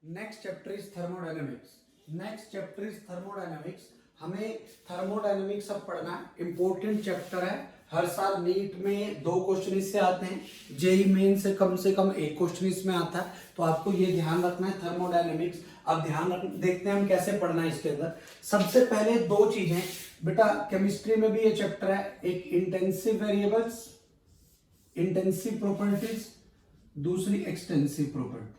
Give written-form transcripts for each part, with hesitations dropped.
Next chapter is thermodynamics. Next chapter is thermodynamics. हमें thermodynamics अब पढ़ना है, इंपॉर्टेंट चैप्टर है। हर साल नीट में 2 क्वेश्चन इससे आते हैं, जेई मेन से कम 1 क्वेश्चन इसमें आता है, तो आपको ये ध्यान रखना है थर्मोडायनेमिक्स। अब ध्यान रख, देखते हैं हम कैसे पढ़ना है इसके अंदर। सबसे पहले 2 चीजें बेटा, केमिस्ट्री में भी ये चैप्टर है, एक इंटेंसिव वेरिएबल्स, इंटेंसिव प्रॉपर्टीज, दूसरी एक्सटेंसिव प्रॉपर्टीज।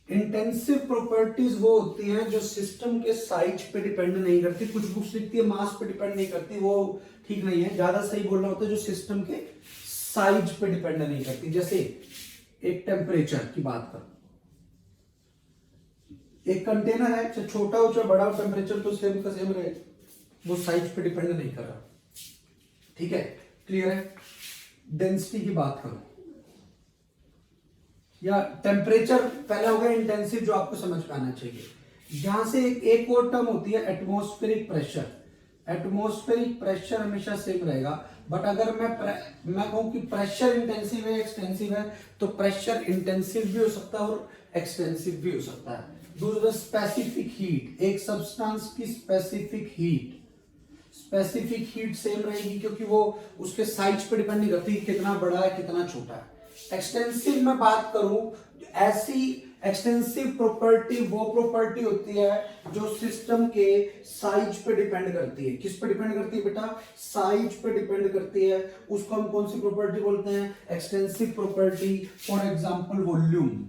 इंटेंसिव प्रॉपर्टीज वो होती हैं जो सिस्टम के साइज पे डिपेंड नहीं करती। कुछ बुक्स लिखती है मास पे डिपेंड नहीं करती, वो ठीक नहीं है, ज्यादा सही बोलना होता है जो सिस्टम के साइज पे डिपेंड नहीं करती। जैसे एक टेम्परेचर की बात करो, एक कंटेनर है, चाहे छोटा हो चाहे बड़ा हो, टेम्परेचर तो सेम का सेम रहे, वो साइज पे डिपेंड नहीं कर रहा। ठीक है, क्लियर है। डेंसिटी की बात करो या टेम्परेचर, पहला हो गया इंटेंसिव जो आपको समझ में आना चाहिए। यहां से एक और टर्म होती है एटमॉस्फेरिक प्रेशर। एटमॉस्फेरिक प्रेशर हमेशा सेम रहेगा, बट अगर मैं कहूं कि प्रेशर इंटेंसिव है एक्सटेंसिव है, तो प्रेशर इंटेंसिव भी हो सकता है और एक्सटेंसिव भी हो सकता है। दूसरा स्पेसिफिक हीट, एक सब्सटेंस की स्पेसिफिक हीट सेम रहेगी, क्योंकि वो उसके साइज पे डिपेंड नहीं करती कितना बड़ा है कितना छोटा है। एक्सटेंसिव में बात करूं, ऐसी एक्सटेंसिव प्रॉपर्टी वो प्रॉपर्टी होती है जो सिस्टम के साइज पे डिपेंड करती है। किस पे डिपेंड करती है बेटा? साइज पे डिपेंड करती है। उसको हम कौन सी प्रॉपर्टी बोलते हैं? Extensive property. For example volume,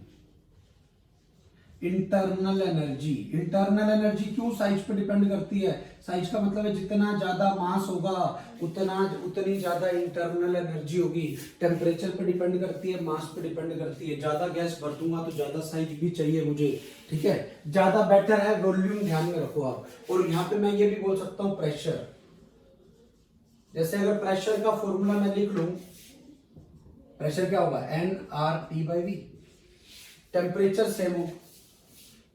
internal energy. Internal energy क्यों साइज पे डिपेंड करती है? साइज का मतलब है जितना ज्यादा मास होगा उतनी ज्यादा इंटरनल एनर्जी होगी। टेम्परेचर पे डिपेंड करती है, मास पे डिपेंड करती है। ज्यादा गैस भर दूंगा तो ज्यादा साइज भी चाहिए मुझे, ठीक है, ज्यादा बेटर है वॉल्यूम, ध्यान में रखो आप। और यहाँ पे मैं ये भी बोल सकता हूँ प्रेशर। जैसे अगर प्रेशर का फॉर्मूला मैं लिख लूं, प्रेशर क्या होगा? NRT/V। टेम्परेचर सेम हो,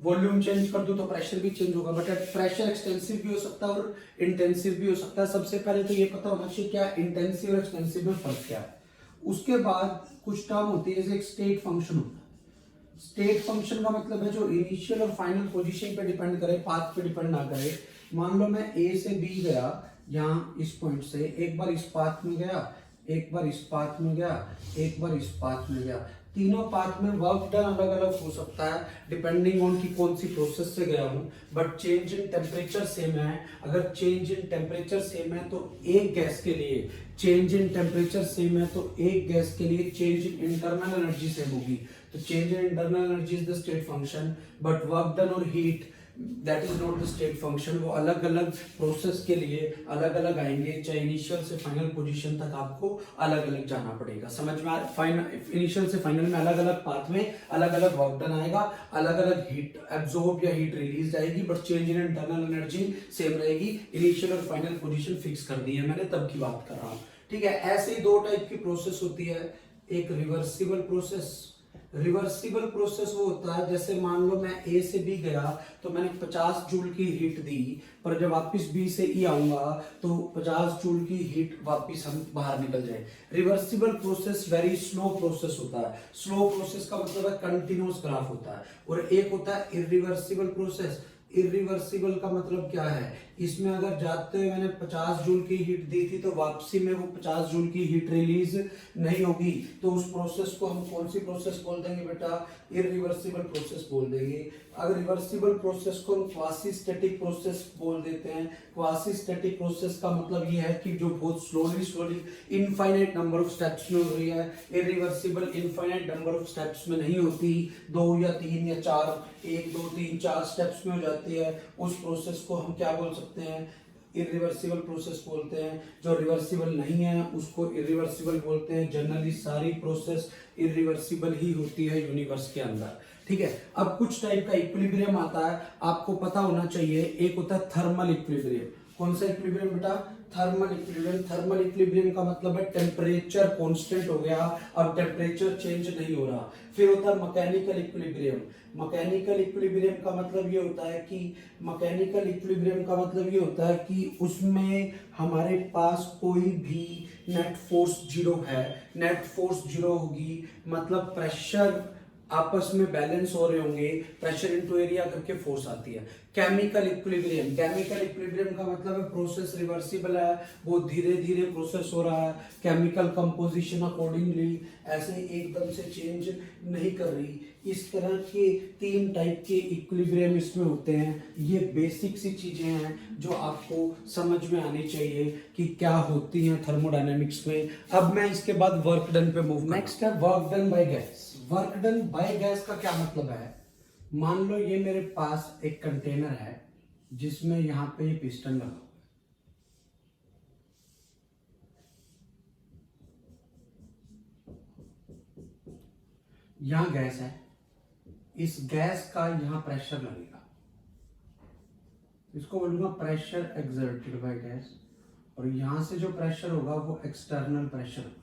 वॉल्यूम चेंज कर दो तो प्रेशर भी चेंज होगा, बट प्रेशर एक्सटेंसिव भी हो सकता है और इंटेंसिव भी हो सकता है। सबसे पहले तो ये पता होना चाहिए क्या इंटेंसिव और एक्सटेंसिव में फर्क क्या है। उसके बाद कुछ टर्म होती है, जैसे एक स्टेट फंक्शन होता है। स्टेट फंक्शन का मतलब है जो इनिशियल और फाइनल पोजीशन पे डिपेंड करे, पाथ पे डिपेंड ना करे। मान लो मैं A से B गया, यहाँ इस पॉइंट से, एक बार इस पाथ में गया, एक बार इस पाथ में गया, एक बार इस पाथ में गया। तीनों पाथ में वर्क डन अलग अलग हो सकता है डिपेंडिंग ऑन कि कौन सी प्रोसेस से गया हूं, but change in temperature same है। अगर चेंज इन टेम्परेचर सेम है तो एक गैस के लिए चेंज इन टेम्परेचर सेम है तो एक गैस के लिए change in internal energy same होगी। तो change in internal energy is the state function, but work done और heat that is not the state function. वो अलग अलग प्रोसेस के लिए अलग अलग आएंगे, चाहे इनिशियल से फाइनल पोजीशन तक आपको अलग अलग जाना पड़ेगा। समझ में आ रहा है? इनिशियल से फाइनल में अलग अलग पाथ में अलग अलग वर्क डन आएगा, अलग अलग हीट एब्जॉर्ब या हीट रिलीज जाएगी, but change in internal energy same रहेगी। इनिशियल और फाइनल पोजीशन फिक्स कर दी है मैंने, तब की बात कर रहा हूँ, ठीक है। ऐसे ही 2 टाइप की प्रोसेस होती है, एक रिवर्सिबल प्रोसेस। रिवर्सिबल प्रोसेस वो होता है, जैसे मान लो मैं A से B गया तो मैंने 50 जूल की हीट दी, पर जब वापस B से E आऊंगा तो 50 जूल की हीट वापस हम बाहर निकल जाए। Reversible process very slow process होता है। स्लो प्रोसेस का मतलब है कंटिन्यूअस ग्राफ होता है। और एक होता है इरिवर्सिबल प्रोसेस। इरिवर्सिबल का मतलब क्या है? इसमें अगर जाते हुए मैंने 50 जूल की हीट दी थी तो वापसी में वो 50 जूल की हीट रिलीज नहीं होगी, तो उस प्रोसेस को हम कौन सी प्रोसेस बोल देंगे बेटा? इरिवर्सिबल प्रोसेस बोल देंगे। अगर रिवर्सिबल प्रोसेस को हम क्वासी स्टैटिक प्रोसेस बोल देते हैं। क्वासी स्टैटिक प्रोसेस का मतलब ये है कि जो बहुत slowly infinite number of steps में हो रही है। Irreversible infinite number of steps में नहीं होती, 2 या 3 या 4, 1 2 3 4 स्टेप्स में हो जाती है। उस प्रोसेस को हम क्या बोल सकते हैं? इरिवर्सिबल प्रोसेस बोलते हैं। जो रिवर्सिबल नहीं है उसको इरिवर्सिबल बोलते हैं। जनरली सारी प्रोसेस इरिवर्सिबल ही होती है यूनिवर्स के अंदर, ठीक है। अब कुछ टाइप का इक्विलिब्रियम आता है, आपको पता होना चाहिए। एक होता है थर्मल इक्विलिब्रियम। कौन सा इक्विलिब्रियम बेटा? Thermal equilibrium. थर्मल इक्विलिब्रियम का मतलब है टेम्परेचर कांस्टेंट हो गया, अब टेम्परेचर चेंज नहीं हो रहा। फिर होता है मैकेनिकल इक्विलिब्रियम। मैकेनिकल इक्विलिब्रियम का मतलब ये होता है कि उसमें हमारे पास कोई भी नेट फोर्स जीरो है। नेट फोर्स जीरो होगी मतलब प्रेशर आपस में बैलेंस हो रहे होंगे, प्रेशर इनटू एरिया करके फोर्स आती है। केमिकल इक्विलिब्रियम, केमिकल इक्विलिब्रियम का मतलब है प्रोसेस रिवर्सिबल है, वो धीरे धीरे प्रोसेस हो रहा है, केमिकल कंपोजिशन अकॉर्डिंगली ऐसे एकदम से चेंज नहीं कर रही। इस तरह के 3 टाइप के इक्विलिब्रियम इसमें होते हैं। ये बेसिक सी चीजें हैं जो आपको समझ में आनी चाहिए कि क्या होती हैं थर्मोडायनेमिक्स में। अब मैं इसके बाद वर्क डन पे मूव। नेक्स्ट है work done by gas. Work done by gas का क्या मतलब है? मान लो ये मेरे पास एक कंटेनर है जिसमें यहां पे ये पिस्टन लगा हुआ है, यहां गैस है, इस गैस का यहां प्रेशर लगेगा, इसको बोलूंगा प्रेशर एक्सर्टेड बाय गैस, और यहां से जो प्रेशर होगा वो एक्सटर्नल प्रेशर होगा।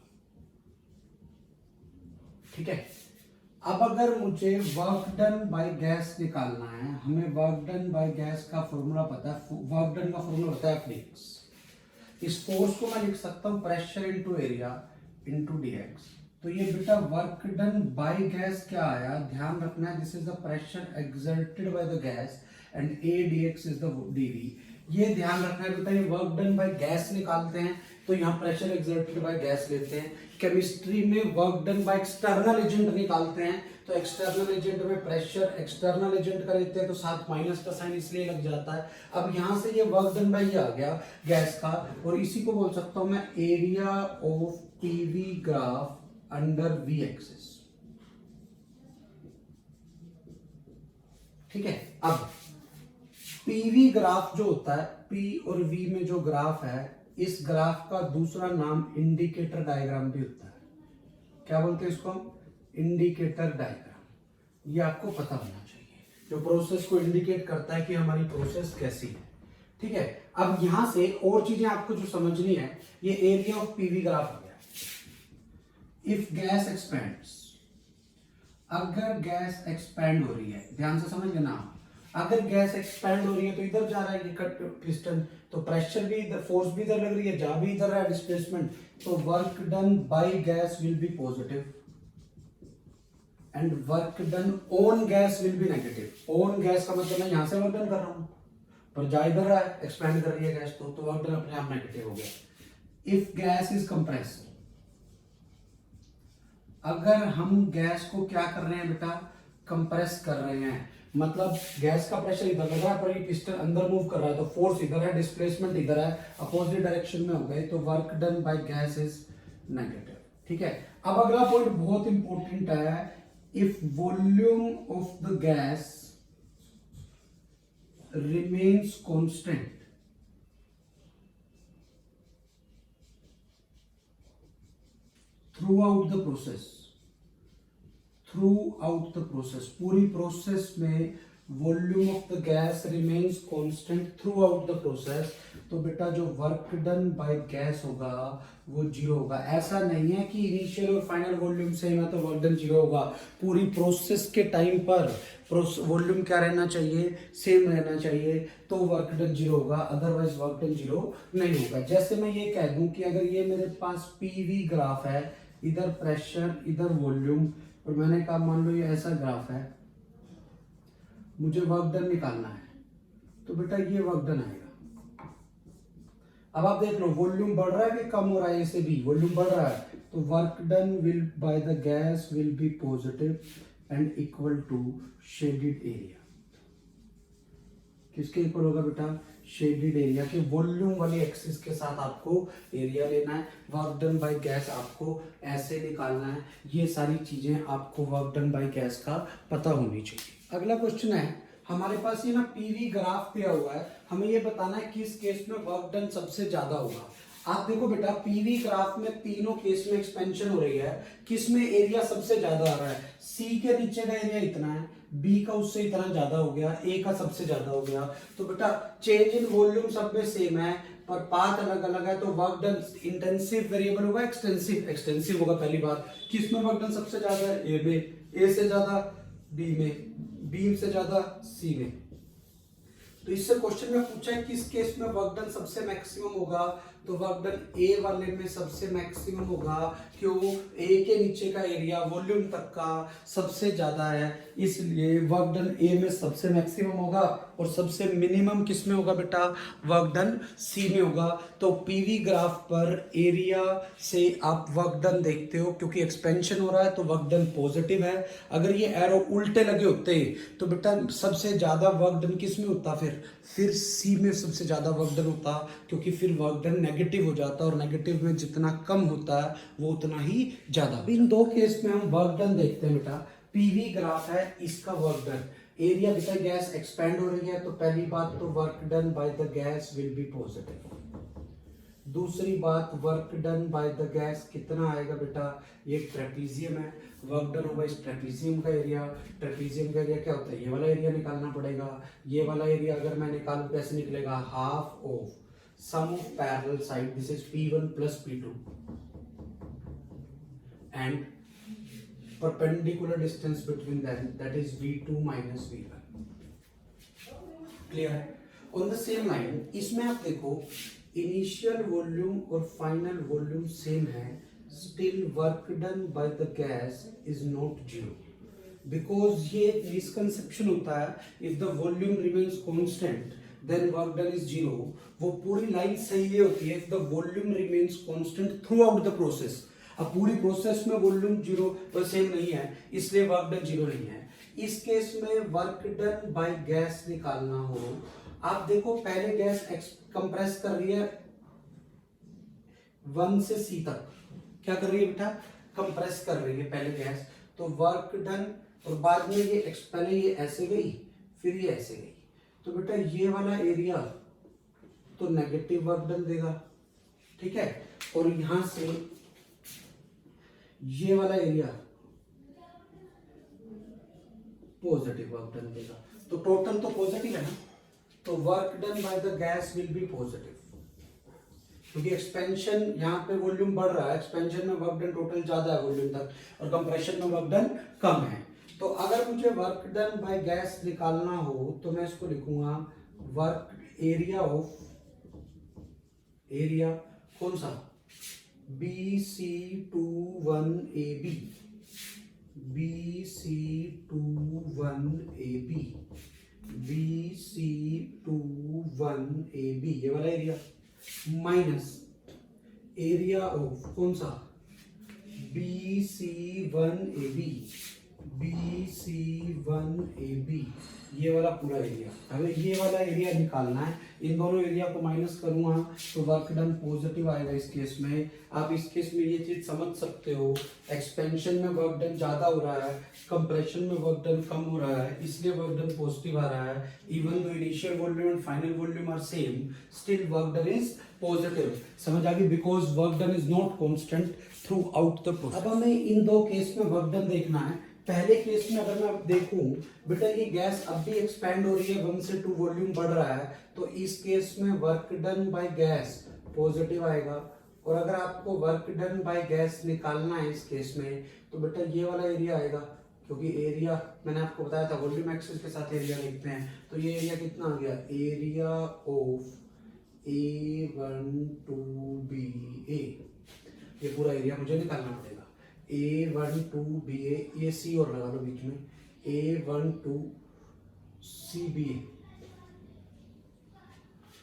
ठीक है। अब अगर मुझे वर्क डन बाय गैस निकालना है, हमें वर्क डन बाय गैस का फॉर्मूला पता है, वर्क डन का फॉर्मूला होता है Fdx। इस फोर्स को मैं लिख सकता हूं pressure into area into dx। तो ये बेटा वर्क डन बाय गैस क्या आया, ध्यान रखना है, this is the pressure exerted by the gas and A dx is the dV। ये ध्यान रखना है बेटा, ये वर्क डन बाय गैस निकालते हैं तो यहाँ प्रेशर एक्सर्टेड बाय गैस लेते हैं। केमिस्ट्री में work done by external agent निकालते हैं तो एक्सटर्नल एजेंट में प्रेशर एक्सटर्नल एजेंट का लेते हैं तो साथ माइनस का साइन इसलिए लग जाता है। अब यहाँ से ये वर्क डन बाय आ गया गैस का, और इसी को बोल सकता हूं मैं area of PV graph under we axis. ठीक है। अब पीवी ग्राफ जो होता है, पी और वी में जो ग्राफ है, इस ग्राफ का दूसरा नाम इंडिकेटर डायग्राम भी होता है। क्या बोलते हैं इसको हम? Indicator diagram. ये आपको पता होना चाहिए, जो प्रोसेस को इंडिकेट करता है कि हमारी प्रोसेस कैसी है। ठीक है। अब यहां से और चीजें आपको जो समझनी है, ये एरिया ऑफ पीवी ग्राफ हो गया। इफ गैस एक्सपेंड्स, अगर गैस एक्सपैंड हो रही है, ध्यान से समझ लेना, अगर गैस एक्सपैंड हो रही है तो इधर जा रहा है ये कट पिस्टन, तो प्रेशर भी इधर, फोर्स भी इधर लग रही है, जा भी इधर है डिस्प्लेसमेंट, तो work done by gas will be positive and work done on gas will B negative. On gas का मतलब मैं यहां से वर्क डन कर रहा हूं, पर जा इधर रहा है, एक्सपैंड कर रही है गैस, तो वर्क डन अपने आप नेगेटिव हो गया। इफ गैस इज कंप्रेस्ड, अगर हम गैस को क्या कर रहे हैं बेटा, कंप्रेस कर रहे हैं, मतलब गैस का प्रेशर इधर लग रहा है पर ये पिस्टन अंदर मूव कर रहा है, तो फोर्स इधर है, डिस्प्लेसमेंट इधर है, अपोजिट डायरेक्शन में हो गए, तो work done by gas is negative. ठीक है। अब अगला पॉइंट बहुत इंपॉर्टेंट है, if volume of the gas remains constant throughout the process, throughout the process, पूरी प्रोसेस में volume of the gas remains constant throughout the process, तो बेटा जो वर्क डन बाय गैस होगा वो जीरो होगा। ऐसा नहीं है कि इनिशियल और फाइनल वॉल्यूम सेम है तो वर्क डन जीरो होगा। पूरी प्रोसेस के टाइम पर वॉल्यूम क्या रहना चाहिए, सेम रहना चाहिए, तो वर्क डन जीरो होगा, अदरवाइज वर्क डन जीरो नहीं होगा। जैसे मैं ये कह दूं कि अगर ये मेरे पास पीवी ग्राफ है, इधर प्रेशर इधर वॉल्यूम, और मैंने कहा मान लो ये ऐसा ग्राफ है, मुझे वर्क डन निकालना है, तो बेटा ये वर्क डन आएगा। अब आप देख लो वॉल्यूम बढ़ रहा है कि कम हो रहा है, ऐसे भी वॉल्यूम बढ़ रहा है, तो work done will by the gas will be positive and equal to shaded area. किसके इक्वल होगा बेटा, शेडेड एरिया के वॉल्यूम वाली एक्सिस के साथ आपको एरिया लेना है। वर्क डन बाय गैस आपको ऐसे निकालना है। ये सारी चीजें आपको वर्क डन बाय गैस का पता होनी चाहिए। अगला क्वेश्चन है, हमारे पास ये ना पीवी ग्राफ दिया हुआ है, हमें ये बताना है किस केस में वर्क डन सबसे ज्यादा होगा। आप देखो बेटा पीवी ग्राफ में तीनों केस में एक्सपेंशन हो रही है, किस में एरिया सबसे ज्यादा आ रहा है, सी के नीचे का एरिया इतना है, बी का उससे इतना ज्यादा हो गया, ए का सबसे ज्यादा हो गया, तो बेटा चेंज इन वॉल्यूम सब में सेम है पर पाथ अलग अलग है, तो वर्क डन इंटेंसिव वेरिएबल होगा एक्सटेंसिव, एक्सटेंसिव होगा पहली बात। किस में वर्क डन सबसे ज्यादा है, ए में, ए से ज्यादा बी में, बी से ज्यादा सी में। तो इससे क्वेश्चन में पूछा है किस केस में वर्क डन सबसे मैक्सिमम होगा, तो वर्क डन ए वाले में सबसे मैक्सिमम होगा, क्यों? ए के नीचे का एरिया वॉल्यूम तक का सबसे ज्यादा है, इसलिए वर्क डन ए में सबसे मैक्सिमम होगा, और सबसे मिनिमम किस में होगा बेटा? वर्क डन सी में होगा। तो पीवी ग्राफ पर एरिया से आप वर्क डन देखते हो, क्योंकि एक्सपेंशन हो रहा है तो वर्क डन पॉजिटिव है। अगर ये एरो उल्टे लगे होते तो बेटा सबसे ज्यादा वर्क डन किस में होता? फिर सी में सबसे ज्यादा वर्क डन होता, क्योंकि फिर वर्क डन नेगेटिव हो जाता, और नेगेटिव में जितना कम होता है वो उतना ही ज्यादा। इन दो केस में हम वर्क डन देखते हैं बेटा। पीवी ग्राफ है, इसका वर्क डन एरिया बेटा, गैस एक्सपेंड हो रही है तो पहली बात तो work done by the gas will be positive. दूसरी बात, work done by the gas कितना आएगा बेटा? ये ट्रेपीजियम है, वर्क डन होगा इस ट्रेपीजियम का एरिया। ट्रेपीजियम का एरिया क्या होता है? ये वाला एरिया निकालना पड़ेगा। ये वाला एरिया अगर मैं निकालूं कैसे निकलेगा? Half of sum of parallel side, this is P1 plus P2 and perpendicular distance between them, that is V2 minus V1. Clear है? ऑन द सेम लाइन इसमें आप देखो इनिशियल वॉल्यूम और फाइनल वॉल्यूम सेम है, still work done by the gas is not zero, because ये misconception होता है, if the volume remains constant then work done is zero. वो पूरी लाइन सही ये होती है, if the volume remains constant throughout the process. अब पूरी प्रोसेस में वॉल्यूम जीरो पर सेम नहीं है, इसलिए वर्क डन जीरो नहीं है। इस केस में वर्क डन बाय गैस निकालना हो, आप देखो पहले गैस कंप्रेस कर रही है 1 से C तक, क्या कर रही है बेटा? कंप्रेस कर रही है पहले गैस, तो वर्क डन, और बाद में ये पहले ये ऐसे गई फिर ये ऐसे गई, तो बेटा ये वाला एरिया तो नेगेटिव वर्क डन देगा, ठीक है, और यहां से ये वाला एरिया पॉजिटिव वर्क डन देगा। तो टोटल तो पॉजिटिव है ना, तो work done by the gas will be positive, क्योंकि एक्सपेंशन यहाँ पे वॉल्यूम बढ़ रहा है, एक्सपेंशन में वर्क डन टोटल ज्यादा है वॉल्यूम तक, और कंप्रेशन में वर्क डन कम है। तो अगर मुझे वर्क डन बाय गैस निकालना हो तो मैं इसको लिखूंगा वर्क एरिया ऑफ, एरिया कौन सा? BC21AB, BC21AB, BC21AB, ये वाला एरिया माइनस एरिया ऑफ कौन सा? BC1AB, BC1AB, ये वाला पूरा एरिया। हमें ये वाला एरिया निकालना है, इन दोनों एरिया को माइनस करूंगा तो वर्क डन पॉजिटिव आएगा इस केस में। आप इस केस में ये चीज समझ सकते हो, एक्सपेंशन में वर्क डन ज्यादा हो रहा है, कंप्रेशन में वर्क डन कम हो रहा है, इसलिए वर्क डन पॉजिटिव आ रहा है। Even though initial volume and final volume are same, still work done is positive. समझ आ गई? Because work done is not constant throughout the process. अब हमें इन दो केस में वर्क डन देखना है। पहले केस में अगर मैं देखूं बेटा ये गैस अब भी एक्सपैंड हो रही है, 1 से 2 वॉल्यूम बढ़ रहा है, तो इस केस में work done by gas positive आएगा। और अगर आपको वर्क डन बाय गैस निकालना है इस केस में तो बेटा ये वाला एरिया आएगा, क्योंकि एरिया मैंने आपको बताया था वॉल्यूम एक्सिस के साथ एरिया लिखते हैं, तो ये एरिया कितना आ गया? एरिया ऑफ A12BA, ये पूरा एरिया मुझे निकालना पड़ेगा। A12BA, ये C और लगा लो बीच में, A12CBA,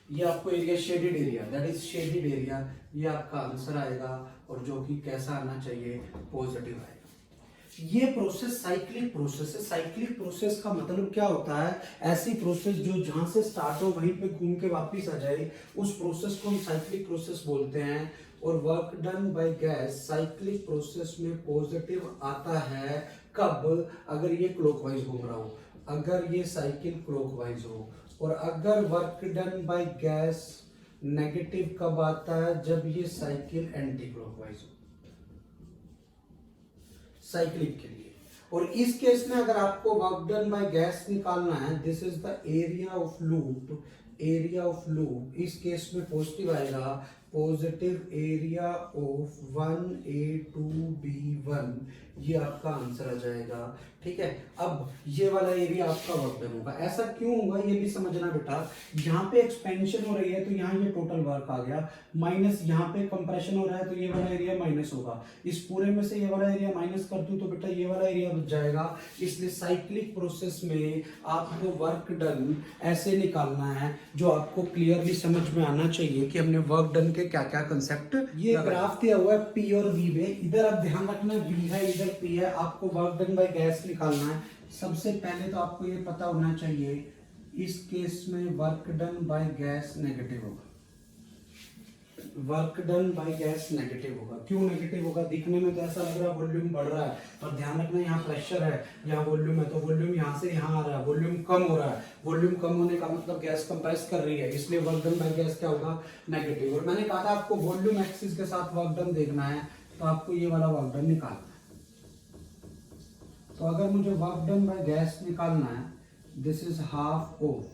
ये आपको area shaded area, that is shaded area, ये आपका आंसर आएगा, और जो कि कैसा आना चाहिए? पॉजिटिव आएगा। ये प्रोसेस साइक्लिक प्रोसेस है। साइक्लिक प्रोसेस का मतलब क्या होता है? ऐसी प्रोसेस जो जहां से स्टार्ट हो वहीं पे घूम के वापस आ जाए, उस प्रोसेस को हम साइक्लिक प्रोसेस बोलते हैं। और work done by gas cyclic process में पॉजिटिव आता है कब? अगर ये क्लॉकवाइज घूम रहा हो, अगर ये साइकिल क्लॉकवाइज हो। और अगर work done by gas negative कब आता है? जब ये साइकिल एंटी क्लॉकवाइज हो, साइक्लिक के लिए। और इस केस में अगर आपको वर्क डन बाय गैस निकालना है, this is the area of loop, area of loop, इस केस में पॉजिटिव आएगा, पॉजिटिव एरिया ऑफ 1A2B1, ये आपका आंसर आ जाएगा। ठीक है, अब ये वाला एरिया आपका वर्क डन होगा। ऐसा क्यों होगा ये भी समझना बेटा, यहाँ पे एक्सपेंशन हो रही है तो यहाँ ये टोटल वर्क आ गया, माइनस यहाँ पे कंप्रेशन हो रहा है तो ये वाला एरिया माइनस होगा। इस पूरे में से ये वाला एरिया माइनस कर दूं तो बेटा ये वाला एरिया बच जाएगा। इसलिए साइक्लिक प्रोसेस में आपको वर्क डन ऐसे निकालना है जो आपको क्लियरली समझ में आना चाहिए कि हमने वर्क डन के क्या क्या कंसेप्ट। ये ग्राफ दिया हुआ है पी और वी में, इधर आप ध्यान रखना वी है इधर पी है, आपको वर्क डन बाय गैस निकालना है। सबसे पहले तो आपको ये पता होना चाहिए इस केस में work done by gas negative होगा, work done by gas negative होगा। क्यों नेगेटिव होगा? दिखने में तो ऐसा लग रहा है वॉल्यूम बढ़ रहा है, पर ध्यान रखना यहाँ प्रेशर है, यहाँ वॉल्यूम है, तो वॉल्यूम यहाँ से यहाँ आ रहा है, वॉल्यूम कम हो रहा है। वॉल्यूम कम होने का मतलब गैस कंप्रेस कर रही है, इसलिए वर्क डन बाय गैस क्या होगा? नेगेटिव। और मैंने कहा था आपको वॉल्यूम एक्सिस के साथ वर्क डन देखना है, तो आपको ये वाला वर्क डन निकालना है। तो अगर मुझे वर्क डन बाय गैस निकालना है, this is half of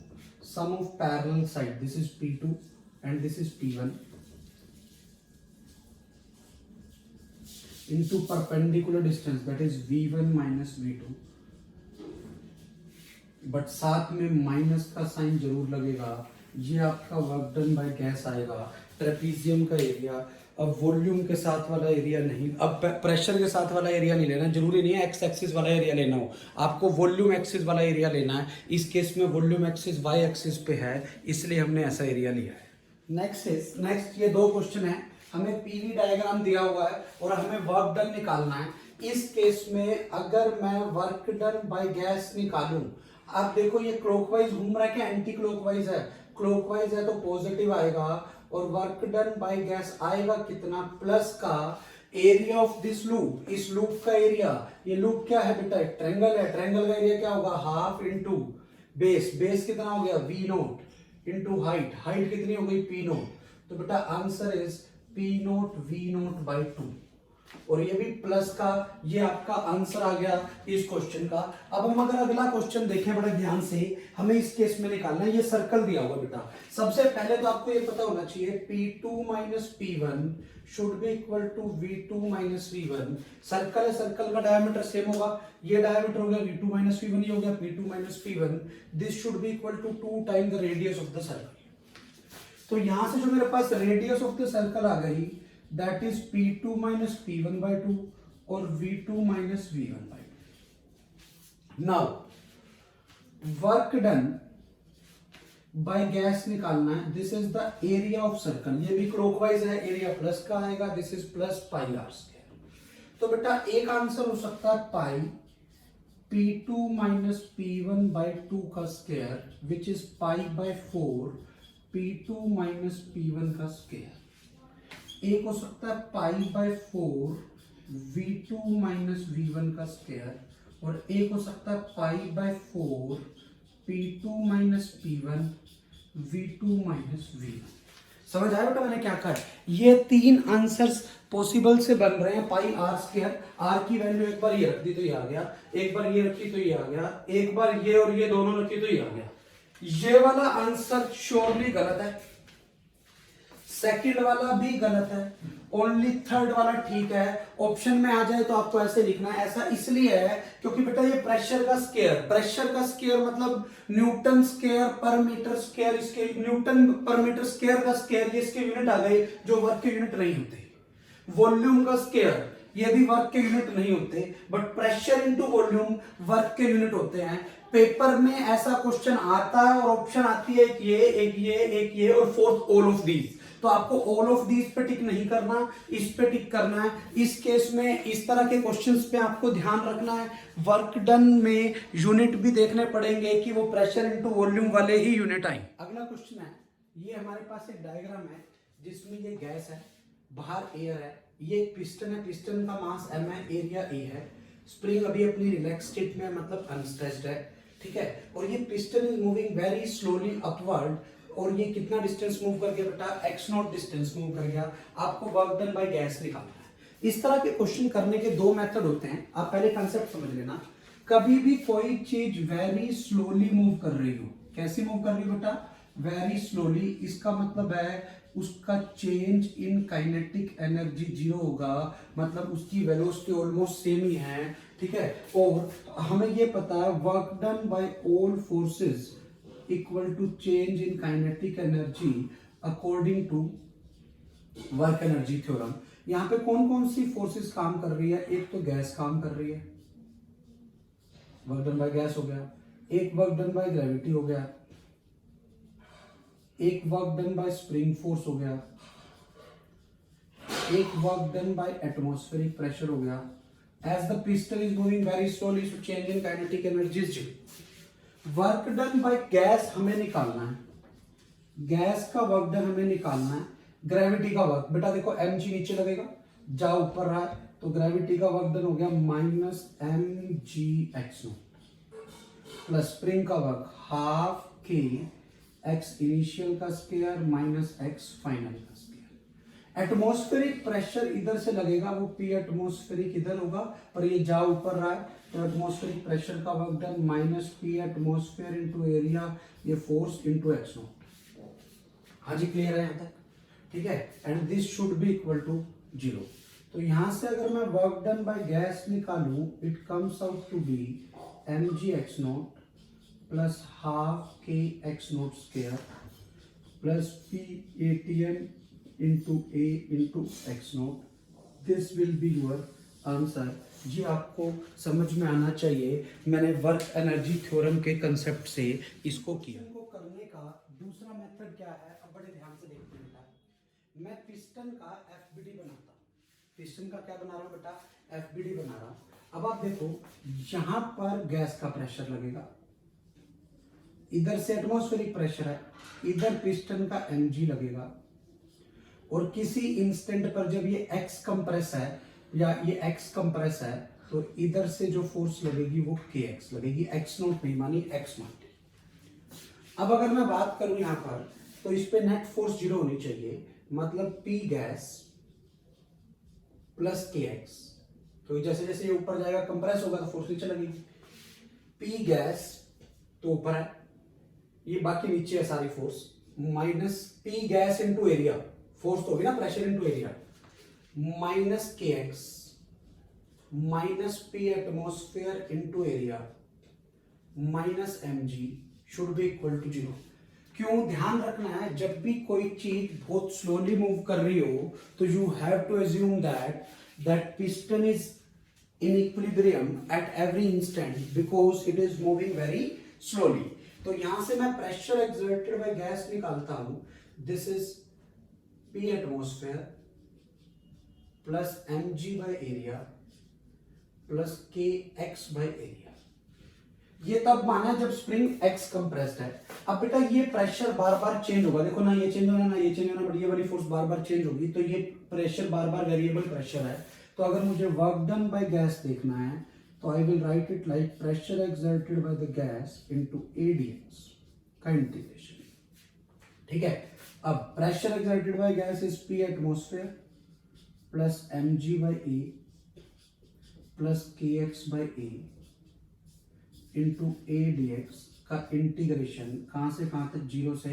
sum of parallel side, this is P2 and this is P1 into perpendicular distance, that is V1 minus V2, but साथ में माइनस का साइन जरूर लगेगा। ये आपका वर्क डन बाय गैस आएगा, ट्रेपीजियम का area. अब वॉल्यूम के साथ वाला एरिया नहीं, अब प्रेशर के साथ वाला एरिया नहीं लेना, जरूरी नहीं है एक्स एक्सिस वाला एरिया लेना हो, आपको वॉल्यूम एक्सिस वाला एरिया लेना है। इस केस में वॉल्यूम एक्सिस वाई एक्सिस पे है, इसलिए हमने ऐसा एरिया लिया है। नेक्स्ट ये दो क्वेश्चन है, हमें पीवी डायग्राम दिया हुआ है और हमें वर्क डन निकालना है। इस केस में अगर मैं वर्क डन बाय गैस निकालूं, आप देखो ये क्लॉकवाइज घूम रहा है कि एंटी क्लॉकवाइज है? क्लॉकवाइज है तो पॉजिटिव आएगा, और वर्क डन बाय गैस आएगा कितना? प्लस का एरिया ऑफ दिस लूप, इस लूप का एरिया। ये लूप क्या है बेटा? एक ट्रायंगल है, ट्रायंगल का एरिया क्या होगा? हाफ इंटू बेस, बेस कितना हो गया? V note into height, height कितनी हो गई? P note. तो बेटा answer is P note V note by 2, और ये भी प्लस का। ये आपका आंसर आ गया इस क्वेश्चन का। अब हम अगर अगला क्वेश्चन देखें बड़े ध्यान से, हमें इस केस में निकालना है। ये सर्कल दिया हुआ बेटा, सबसे पहले तो आपको ये पता होना चाहिए P2 minus P1 should be equal to V2 minus V1। Circle है, सर्कल का डायमीटर सेम होगा, ये डायमीटर हो गया V2 माइनस V1, ये हो गया P2 minus P1। This should be equal to 2 time the radius of the circle. तो यहां से जो मेरे पास रेडियस ऑफ द सर्कल आ गई, that is P2 minus P1 by 2 और V2 minus V1 by 2। Now work done by gas निकालना है, this is the area of circle. ये भी क्लॉकवाइज है, एरिया प्लस का आएगा, this is plus pi r square. तो बेटा एक आंसर हो सकता है पाई P2 माइनस P1 बाई 2 का square, which is pi by 4 P2 minus P1 का स्क्वायर। एक हो सकता है pi by 4 V2 minus V1 का स्क्वायर, और एक हो सकता है pi by 4 P2 minus P1 V2 minus V1। समझ आया बेटा मैंने क्या कहा है? ये तीन आंसर्स पॉसिबल से बन रहे हैं पाई आर स्क्वायर। आर की वैल्यू एक बार ये रख दी तो ये आ गया, एक बार ये रखी तो ये आ गया, एक बार ये और ये दोनों रखी तो ये आ गया। ये वाला आंसर श्योरली गलत है, सेकंड वाला भी गलत है, ओनली थर्ड वाला ठीक है। ऑप्शन में आ जाए तो आपको ऐसे लिखना है। ऐसा इसलिए है क्योंकि बेटा ये प्रेशर का स्क्वायर, प्रेशर का स्क्वायर मतलब न्यूटन स्क्वायर पर मीटर स्क्वायर, इसके न्यूटन पर मीटर स्क्वायर का स्क्वायर, ये इसके यूनिट आ गए जो वर्क के यूनिट नहीं होते। वॉल्यूम का स्क्वायर, ये भी वर्क के यूनिट नहीं होते, but pressure into volume work के यूनिट होते हैं। पेपर में ऐसा क्वेश्चन आता है और ऑप्शन आती है एक ये, एक ये, एक ये और फोर्थ ऑल ऑफ दीज। तो आपको ऑल ऑफ दीज पे टिक नहीं करना, इस पे टिक करना है। इस केस में इस तरह के क्वेश्चंस पे आपको ध्यान रखना है। वर्क डन में यूनिट भी देखने पड़ेंगे कि वो प्रेशर इनटू वॉल्यूम वाले ही यूनिट आए। अगला क्वेश्चन है, ये हमारे पास एक डायग्राम है जिसमें ये गैस है, बाहर एयर है, ये एक पिस्टन है, पिस्टन का मास m है, एरिया A है, स्प्रिंग अभी अपनी रिलैक्स स्टेट में मतलब अनस्ट्रेच्ड है, ठीक है। और ये piston is moving very slowly upward, और ये कितना डिस्टेंस मूव कर गया बेटा? x नॉट डिस्टेंस मूव कर गया। आपको वर्क डन बाय गैस निकालना है। इस तरह के क्वेश्चन करने के दो मेथड होते हैं, आप पहले कंसेप्ट समझ लेना। कभी भी कोई चीज वेरी स्लोली मूव कर रही हो, कैसी मूव कर रही हो बेटा? Very slowly. इसका मतलब है उसका change in kinetic energy zero होगा, मतलब उसकी वेलोसिटी ऑलमोस्ट सेम ही है, ठीक है। और हमें ये पता है work done by all forces equal to change in kinetic energy according to work energy theorem. यहाँ पे कौन कौन सी फोर्सेस काम कर रही है? एक तो गैस काम कर रही है, वर्क डन बाय गैस हो गया, एक वर्क डन बाय ग्रेविटी हो गया, एक work done by spring force हो गया, एक work done by atmospheric pressure हो गया। As the piston is moving very slowly so change in kinetic energies. Work done by gas हमें निकालना है, गैस का वर्क डन हमें निकालना है। ग्रेविटी का वर्क, बेटा देखो mg नीचे लगेगा, जा ऊपर रहा है, तो ग्रेविटी का वर्क डन हो गया माइनस mgx प्लस स्प्रिंग का वर्क हाफ के x इनिशियल का स्क्वायर माइनस x फाइनल का स्क्वायर। एटमॉस्फेरिक प्रेशर इधर से लगेगा, वो p एटमॉस्फेरिक इधर होगा, पर ये जा ऊपर रहा है, तो एटमॉस्फेरिक प्रेशर का work done minus p atmosphere into area, ये फोर्स इनटू x नॉट। हाँ जी, क्लियर है यहाँ तक, ठीक है। And this should be equal to 0। तो यहां से अगर मैं वर्क डन बाय गैस निकालूं, it comes out to be mgx naught plus half k x naught square plus p atn into a into x naught. This will be your answer. जी आपको समझ में आना चाहिए, मैंने वर्क एनर्जी थ्योरम के concept से इसको किया। इनको करने का दूसरा मेथड क्या है, अब बड़े ध्यान से देखते हैं बेटा। मैं पिस्टन का एफबीडी बनाता हूँ, पिस्टन का क्या बना रहा हूँ बेटा? एफबीडी बना रहा हूँ। अब आप देखो, यहां पर गैस का प्रेशर लगेगा, इधर से एटमॉस्फेरिक प्रेशर है, इधर पिस्टन का mg लगेगा, और किसी इंस्टेंट पर जब ये x कंप्रेस है या ये x कंप्रेस है, तो इधर से जो फोर्स लगेगी वो kx लगेगी, x नॉट नहीं मानी, x नॉट। अब अगर मैं बात करूं यहां पर, तो इस पे नेट फोर्स 0 होनी चाहिए, मतलब p गैस प्लस kx। तो जैसे जैसे ये ऊपर जाएगा कंप्रेस होगा तो फोर्स नीचे लगेगी। p गैस तो ऊपर है, ये बाकी नीचे है सारी force, minus p gas into area, force तो होगी ना, pressure into area, minus kx minus p atmosphere into area minus mg should be equal to 0। क्यों? ध्यान रखना है, जब भी कोई चीज बहुत स्लोली मूव कर रही हो, तो you have to assume that piston is in equilibrium at every instant because it is moving very slowly. तो यहां से मैं प्रेशर एक्सर्टेड बाय गैस निकालता हूं, this is p atmosphere plus mg by area plus kx by area. ये तब माना जब स्प्रिंग x कंप्रेस्ड है। अब बेटा ये प्रेशर बार बार चेंज होगा, देखो ना ये चेंज होना ना ये चेंज होना, बट ये वाली फोर्स बार बार चेंज होगी, तो ये प्रेशर बार बार वेरिएबल प्रेशर है। तो अगर मुझे वर्क डन बाय गैस देखना है, तो I will write it like pressure exerted by the gas into AdX का इंटीग्रेशन, ठीक है। अब pressure exerted by gas is p atmosphere plus mg by a plus kx by a into AdX का integration कहां से कहां तक? 0 से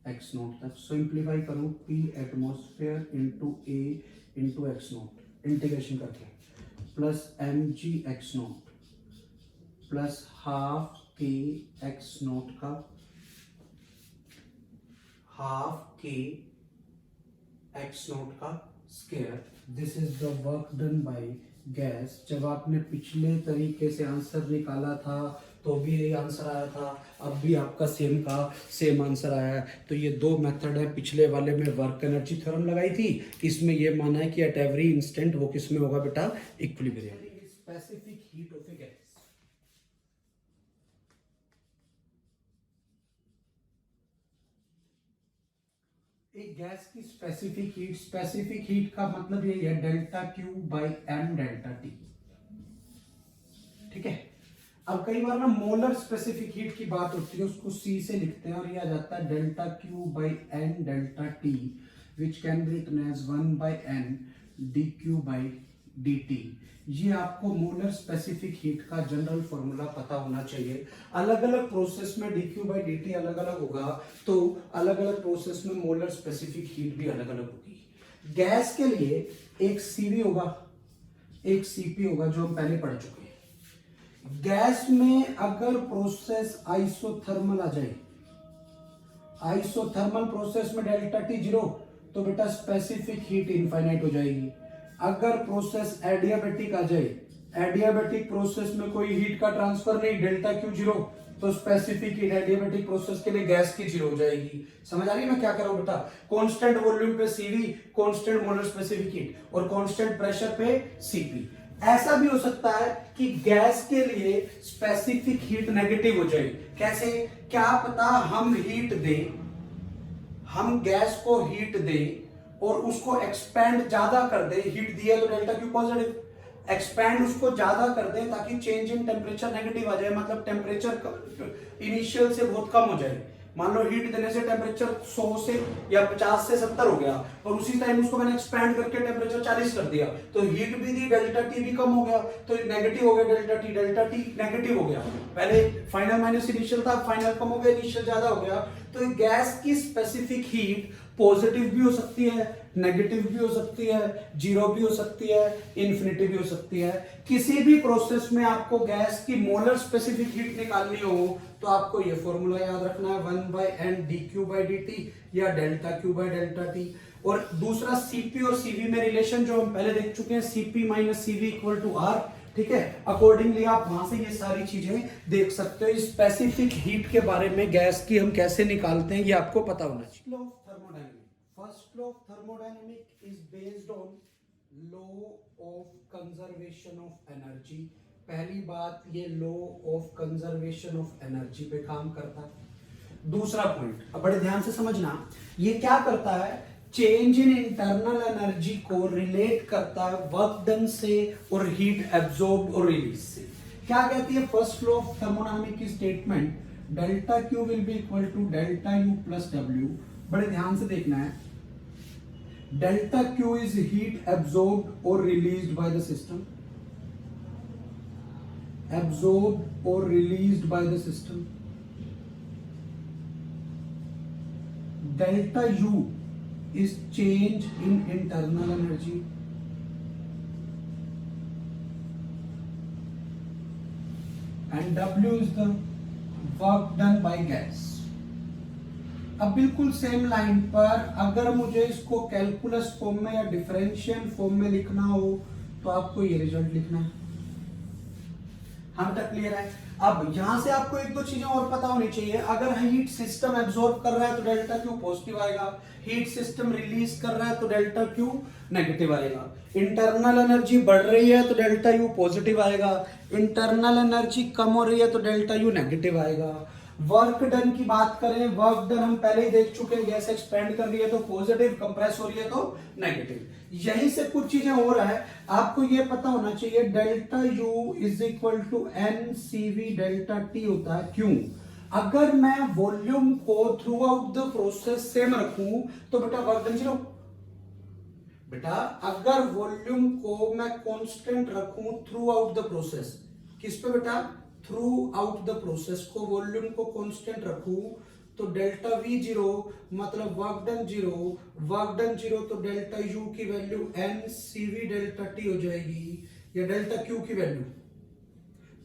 x नॉट तक। सिंप्लीफाई करूं, p atmosphere into a into x naught, integration करके plus mg x naught plus half k x naught का हाफ k x नॉट का square. This is the work done by gas. जब आपने पिछले तरीके से आंसर निकाला था तो भी यही आंसर आया था, अब भी आपका सेम आंसर आया है। तो ये दो मेथड है, पिछले वाले में वर्क एनर्जी थ्योरम लगाई थी, इसमें ये माना है कि एट एवरी इंस्टेंट वो किस में होगा बेटा? Equilibrium. Specific heat of a gas. एक गैस की स्पेसिफिक हीट का मतलब यही है delta Q by M delta T, ठीक है। अब कई बार ना मोलर स्पेसिफिक हीट की बात होती है, उसको C से लिखते हैं और ये आ जाता है delta Q by N delta T, which can be written as 1 by N D Q by dt। ये आपको मोलर स्पेसिफिक हीट का जनरल फॉर्मूला पता होना चाहिए। अलग अलग प्रोसेस में dq बाई dt अलग अलग होगा, तो अलग अलग प्रोसेस में मोलर स्पेसिफिक हीट भी अलग अलग होगी। गैस के लिए एक cv होगा, एक cp होगा, जो हम पहले पढ़ चुके हैं। गैस में अगर प्रोसेस आइसोथर्मल आ जाए, आइसोथर्मल प्रोसेस में डेल्टा टी जीरो, तो बेटा स्पेसिफिक हीट इनफाइनाइट हो जाएगी। अगर प्रोसेस एडियाबेटिक आ जाए, एडियाबेटिक प्रोसेस में कोई हीट का ट्रांसफर नहीं, डेल्टा क्यू जीरो, तो स्पेसिफिक हीट एडियाबेटिक प्रोसेस के लिए गैस की जीरो हो जाएगी। समझ आ रही है मैं क्या कर रहा हूं बेटा? कांस्टेंट वॉल्यूम पे CV, constant molar specific heat, और कांस्टेंट प्रेशर पे सीपी। ऐसा भी हो सकता है कि गैस के लिए स्पेसिफिक हीट नेगेटिव हो जाए। कैसे? क्या पता हम हीट दें, हम गैस को हीट दें और उसको एक्सपैंड ज्यादा कर दे, हीट दिया तो डेल्टा क्यू पॉजिटिव, एक्सपैंड उसको ज्यादा कर दे ताकि चेंज इन टेम्परेचर नेगेटिव आ जाए, मतलब टेम्परेचर इनिशियल से बहुत कम हो जाए। मान लो हीट देने से टेम्परेचर 100 से या 50 से 70 हो गया, और उसी टाइम उसको मैंने एक्सपैंड करके टेम्परेचर 40 कर दिया, तो हीट भी दी, डेल्टा टी भी कम हो गया, तो नेगेटिव हो गया डेल्टा टी नेगेटिव हो गया। पहले फाइनल माइनस इनिशियल था, फाइनल कम हो गया, इनिशियल ज्यादा हो गया। तो गैस की स्पेसिफिक हीट पॉजिटिव भी हो सकती है, नेगेटिव भी हो सकती है, जीरो भी हो सकती है, इन्फिनिटी भी हो सकती है। किसी भी प्रोसेस में आपको गैस की मोलर स्पेसिफिक हीट निकालनी हो तो आपको ये फॉर्मूला याद रखना है, 1/n dq by dt या delta Q by delta T. और दूसरा सीपी और सीवी में रिलेशन जो हम पहले देख चुके हैं, CP minus CV equal to R, ठीक है। अकॉर्डिंगली आप वहां से ये सारी चीजें देख सकते हो। स्पेसिफिक हीट के बारे में गैस की हम कैसे निकालते हैं ये आपको पता होना चाहिए। Law of thermodynamics, first law of thermodynamics is based on law of conservation of energy. पहली बात, ये law of conservation of energy पे काम करता है। दूसरा पॉइंट, अब बड़े ध्यान से समझना, ये क्या करता है, चेंज इन इंटरनल एनर्जी को रिलेट करता है वर्क डन से और हीट एब्जॉर्ब और रिलीज से। क्या कहती है फर्स्ट लॉ ऑफ थर्मोडायनामिक्स की statement, delta Q will be equal to delta U plus W. बड़े ध्यान से देखना है, delta Q is heat absorb और released by the system, absorb और released by the system. Delta U is change in internal energy, and W is the work done by gas। अब बिल्कुल same line पर अगर मुझे इसको calculus form में या डिफरेंशियल फॉर्म में लिखना हो तो आपको ये रिजल्ट लिखना है। हम तक क्लियर है? अब यहां से आपको एक दो चीजें और पता होनी चाहिए। अगर हीट सिस्टम एब्जॉर्ब कर रहा है तो डेल्टा क्यू पॉजिटिव आएगा, हीट सिस्टम रिलीज कर रहा है तो डेल्टा क्यू नेगेटिव आएगा। इंटरनल एनर्जी बढ़ रही है तो डेल्टा यू पॉजिटिव आएगा, इंटरनल एनर्जी कम हो रही है तो डेल्टा यू नेगेटिव आएगा। वर्क डन की बात करें, वर्क डन हम पहले ही देख चुके हैं, गैस एक्सपेंड कर रही है तो पॉजिटिव, कंप्रेस हो रही है तो नेगेटिव। यहीं से कुछ चीजें हो रहा है, आपको ये पता होना चाहिए delta U is equal to N CV delta T होता है। क्यों? अगर मैं वॉल्यूम को throughout the process same रखूं तो बेटा वर्क डन जीरो। बेटा अगर वॉल्यूम को मैं कांस्टेंट रखूं थ्रू आउट द प्रोसेस, किस पे बेटा? थ्रू आउट द प्रोसेस को वॉल्यूम को कांस्टेंट रखूं तो डेल्टा वी जीरो मतलब work done zero, work done zero तो डेल्टा यू की value N CV delta T हो जाएगी, या डेल्टा क्यू की वैल्यू,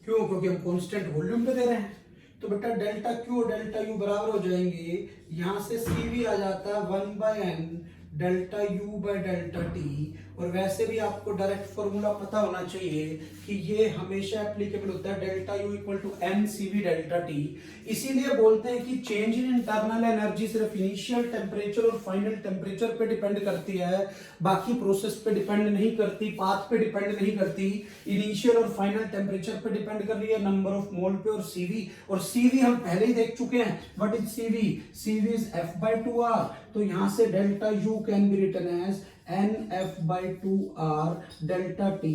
क्यों? क्योंकि हम कांस्टेंट वॉल्यूम पे दे रहे हैं, तो बेटा डेल्टा क्यू और डेल्टा यू बराबर हो जाएंगे। यहां से सीवी आ जाता है 1/n delta U by delta T. और वैसे भी आपको डायरेक्ट फॉर्मूला पता होना चाहिए कि ये हमेशा एप्लीकेबल होता है, delta U equal to N CV delta T. इसीलिए बोलते हैं कि चेंज इन इंटरनल एनर्जी सिर्फ इनिशियल टेम्परेचर और फाइनल टेम्परेचर पे डिपेंड करती है, बाकी प्रोसेस पे डिपेंड नहीं करती, पाथ पे डिपेंड नहीं करती। इनिशियल और फाइनल टेम्परेचर पे डिपेंड कर रही है, नंबर ऑफ मोल पे, और सीवी। और सीवी हम पहले ही देख चुके हैं, what is CV? CV is F/2R। तो यहां से delta U can be written as NF/2R delta T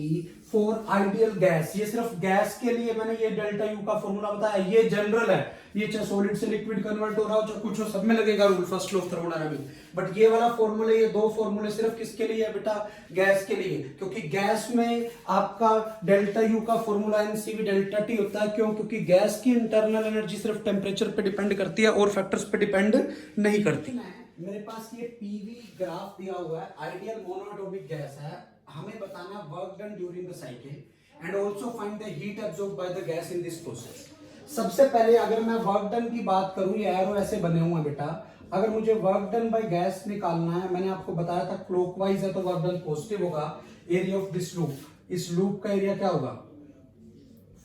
for ideal gas. ये सिर्फ गैस के लिए मैंने ये डेल्टा U का फॉर्मूला बताया, ये जनरल है, ये चाहे सॉलिड से लिक्विड कन्वर्ट हो रहा हो चाहे कुछ हो, सब में लगेगा rule, first law of thermodynamics. But ये वाला फॉर्मूला, ये दो फॉर्मूले सिर्फ किसके लिए है बेटा? गैस के लिए, क्योंकि गैस में आपका डेल्टा U का फॉर्मूला NCV डेल्टा T होता है। क्यों? क्योंकि गैस की इंटरनल एनर्जी सिर्फ टेम्परेचर पे डिपेंड करती है और फैक्टर्स पे डिपेंड नहीं करती। मेरे पास ये पीवी ग्राफ दिया हुआ है, आइडियल मोनोएटॉमिक गैस है, हमें बताना work done during the cycle and also find the heat absorbed bye the gas in this process. सबसे पहले अगर मैं वर्क डन की बात करूं, ये एरो ऐसे बने हुए हैं बेटा, अगर मुझे वर्क डन बाय गैस निकालना है, मैंने आपको बताया था क्लॉकवाइज है तो वर्क डन पॉजिटिव होगा। एरिया ऑफ दिस लूप, इस लूप का एरिया क्या होगा?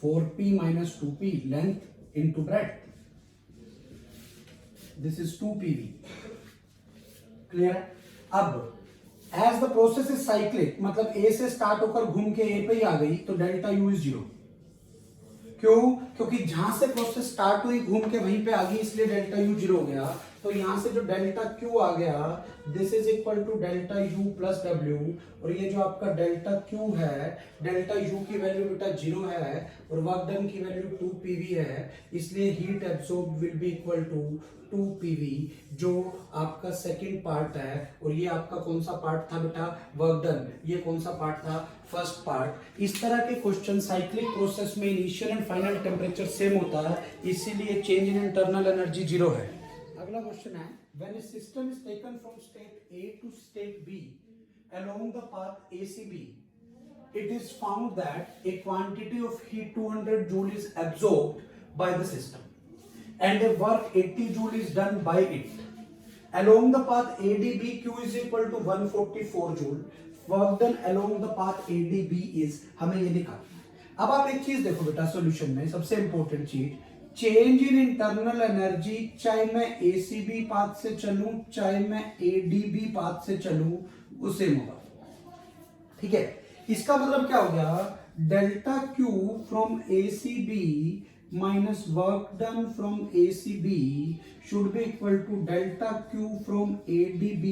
4p minus 2p length into breadth, this is 2pv। Clear? अब as the process is cyclic, मतलब ए से स्टार्ट होकर घूम के ए पे ही आ गई, तो डेल्टा यू इज 0। क्यों? क्योंकि जहां से प्रोसेस स्टार्ट हुई घूम के वहीं पे आ गई, इसलिए डेल्टा यू 0 हो गया। तो यहां से जो डेल्टा क्यू आ गया, this is equal to delta U plus W, और ये जो आपका डेल्टा क्यू है, डेल्टा यू की वैल्यू बेटा 0 है और वर्क डन की वैल्यू 2pv है, इसलिए heat absorb will be equal to 2pv, जो आपका सेकंड पार्ट है। और ये आपका कौन सा पार्ट था बेटा? Work done. ये कौन सा पार्ट था? First part. इस तरह के क्वेश्चन साइक्लिक प्रोसेस में initial and final temperature same होता है, इसीलिए चेंज इन इंटरनल एनर्जी 0 है। अगला क्वेश्चन है, when a system is taken from state A to state B along the path ACB, it is found that a quantity of heat 200 joule is absorbed by the system and a work 80 joule is done by it. Along the path ADB, Q is equal to 144 joule. Work done along the path ADB is, हमें ये निकालना है। अब आप एक चीज देखो बेटा सॉल्यूशन में, सबसे इंपॉर्टेंट चीज, चेंज इन इंटरनल एनर्जी, चाहे मैं ACB पाथ से चलूं चाहे मैं ADB पाथ से चलूं, वो सेम होगा। ठीक है, इसका मतलब क्या हो गया? Delta Q from ACB minus work done from ACB should be equal to delta Q from ADB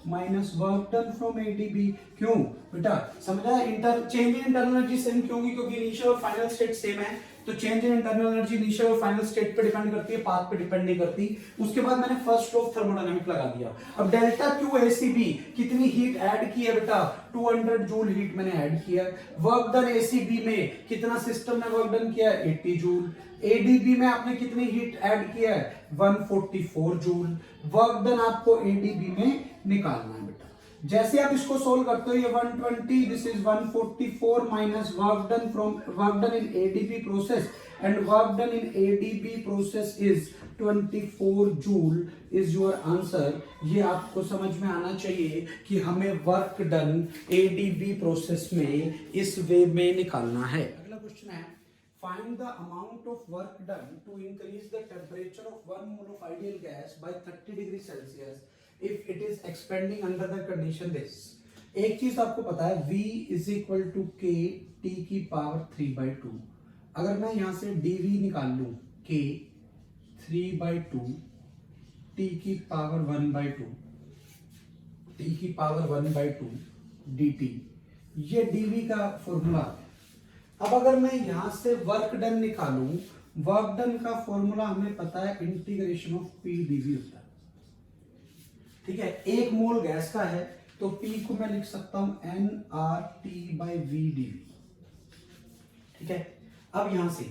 minus work done from ADB। क्यों बेटा? समझा? Change in internal energy same क्यों होगी? क्योंकि इनिशियल और फाइनल स्टेट सेम है, तो change in internal energy initial और फाइनल स्टेट पे डिपेंड करती है, पाथ पे डिपेंड नहीं करती। उसके बाद मैंने फर्स्ट लॉ ऑफ थर्मोडायनामिक्स लगा दिया। अब डेल्टा क्यू ACB कितनी हीट ऐड की है बेटा? 200 जूल हीट मैंने ऐड किया है। वर्क डन ACB में कितना सिस्टम ने वर्क डन किया है? 80 जूल। ADB में आपने कितनी हीट ऐड किया है? 144 जूल। वर्क डन आपको ADB में निकालना है बेटा। जैसे आप इसको सोल्व करते हो, ये 120, this is 144 minus work done from work done in ADB process, and work done in ADB process is 24 joule is your answer. ये आपको समझ में आना चाहिए कि हमें वर्क डन ADB प्रोसेस में इस वे में निकालना है। अगला क्वेश्चन है, find the amount of work done to increase the temperature of one mole of ideal gas by 30 degree Celsius if it is expanding under the condition this। एक चीज आपको पता है, V is equal to K T की power 3/2। अगर मैं यहां से dV निकाल लूं, K 3/2 T की पावर 1/2, T की पावर 1/2 dt, ये dV का फॉर्मूला। अब अगर मैं यहां से वर्क डन निकालूं, वर्क डन का फॉर्मूला हमें पता है, इंटीग्रेशन ऑफ P dV होता है। ठीक है, एक मोल गैस का है तो P को मैं लिख सकता हूं nRT/V dV। ठीक है, अब यहां से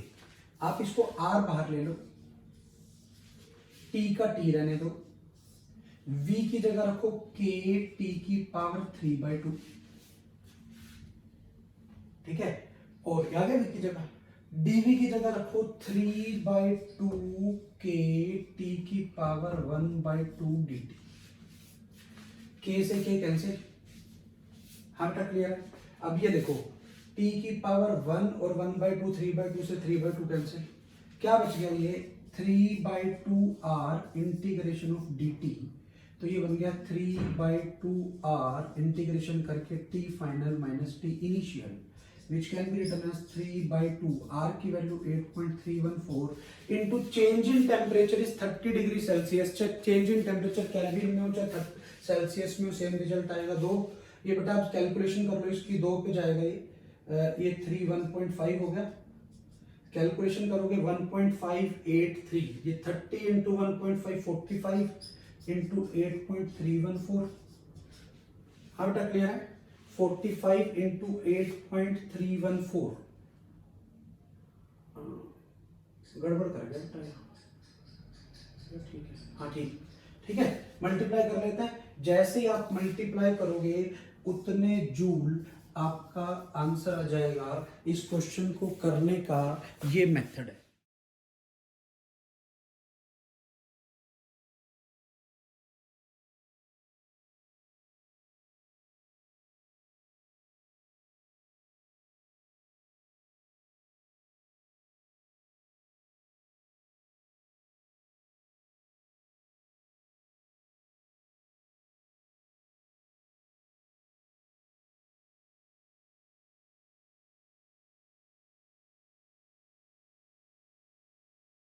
आप इसको R बाहर ले लो, T का T रहने दो, V की जगह रखो K T की पावर 3/2। ठीक है, और आगे V की जगह dV की जगह रखो 3/2 K T की पावर 1/2 dt। K से K कैंसिल, हाँ बेटा क्लियर है। अब ये देखो, T की पावर 1 और 1/2, 3/2 से 3/2 कैंसिल, क्या बच गया? ये 3/2R इंटीग्रेशन ऑफ dt, तो ये बन गया 3/2R इंटीग्रेशन करके T final minus T initial, which can be written as 3/2। R की value 8.314 into change in temperature is 30 degree Celsius. Change in temperature kelvin में हो चाहे सेल्सियस में सेम रिजल्ट आएगा 2। ये बेटा आप कैलकुलेशन कर लो इसकी, 2 पे जाएगा ये 3 1.5 हो गया। कैलकुलेशन करोगे 1.583, ये 30 इंटू 1.5 45 इंटू 8.314। हाँ बेटा क्लियर है? 45 इंटू 8.314। गड़बड़ कर गया बेटा, ठीक है, हाँ ठीक है, मल्टीप्लाई कर लेते हैं। जैसे ही आप मल्टीप्लाई करोगे उतने जूल आपका आंसर आ जाएगा। इस क्वेश्चन को करने का ये मेथड है।